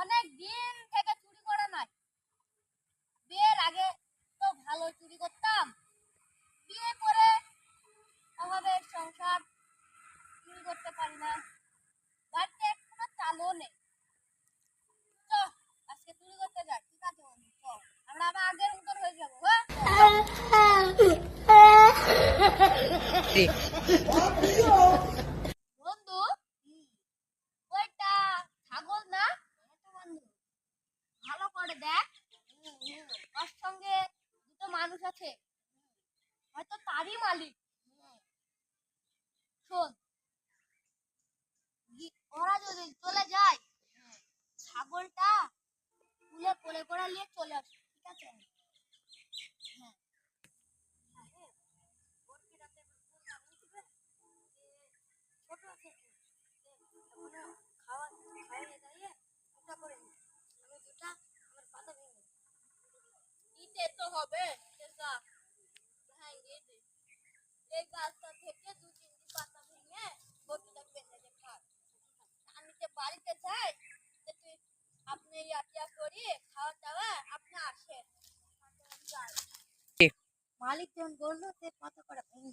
অনেক দিন থেকে চুরি করা নাই। বিয়ের আগে তো ভালো চুরি করতাম, বিয়ে করে অভাবে সংসার চুরি করতে পারি না। বাড়িতে কোনো চালও নেই। চ আজকে চুরি করতে যাই। ঠিক আছে বন্ধু, চ আমরা আবার আগের মতন হয়ে যাবো। বন্ধু, ওইটা ছাগল না? বন্ধু ভালো করে দেখ, ওর সঙ্গে দুটো মানুষ আছে, হয়তো তারই মালিক। শোন, ওরা যদি চলে যায়, ছাগলটা তুলে কোলে করে নিয়ে চলে আসবে। ঠিক আছে? হ্যাঁ। ছোট আছে, খাওয়া খাইয়ে দাইয়ে ওটা করে নি। আমি দুটা আমার পাতা ভেঙে দিতে তো হবে। হ্যাঁ, এই গাছটা থেকে দু তিনটি পাতা ভেঙে বটিটা বেঁধে দে খাস। আমি যে বাড়িতে যাই, যে তুই আপনি ইয়া করি খাওয়া দাওয়া আপনি আসেন। মালিক যখন বললো সে পাতা করে ভেঙে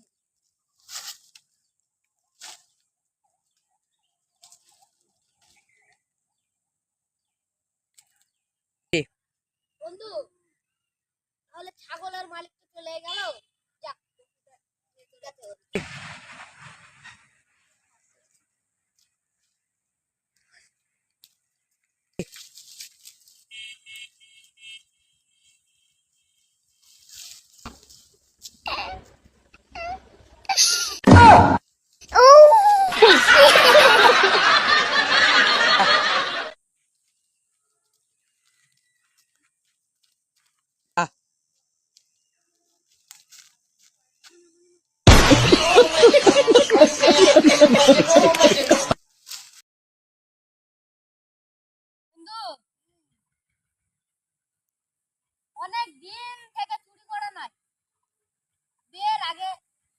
বন্ধু, তাহলে ছাগলের মালিক তো চলে গেল। যাক, ঠিক আছে। বন্ধু, অনেক দিন থেকে চুরি করা নাই। বিয়ের আগে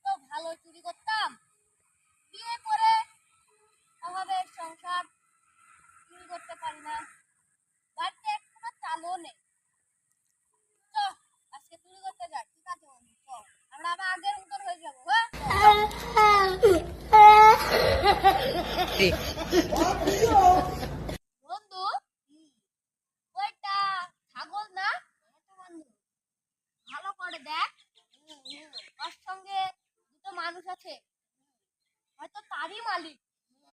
তো ভালো চুরি করতাম, বিয়ে করে অভাবে সংসার চুরি করতে পারি না। বাড়িতে কোনো চালও নেই। চ আজকে চুরি করতে যাই। ঠিক আছে বন্ধু, চ আমরা আবার আগের মতন হয়ে যাবো। বন্ধু, ওইটা ছাগল না? বন্ধু ভালো করে দেখ, ওর সঙ্গে দুটো মানুষ আছে, হয়তো তারই মালিক।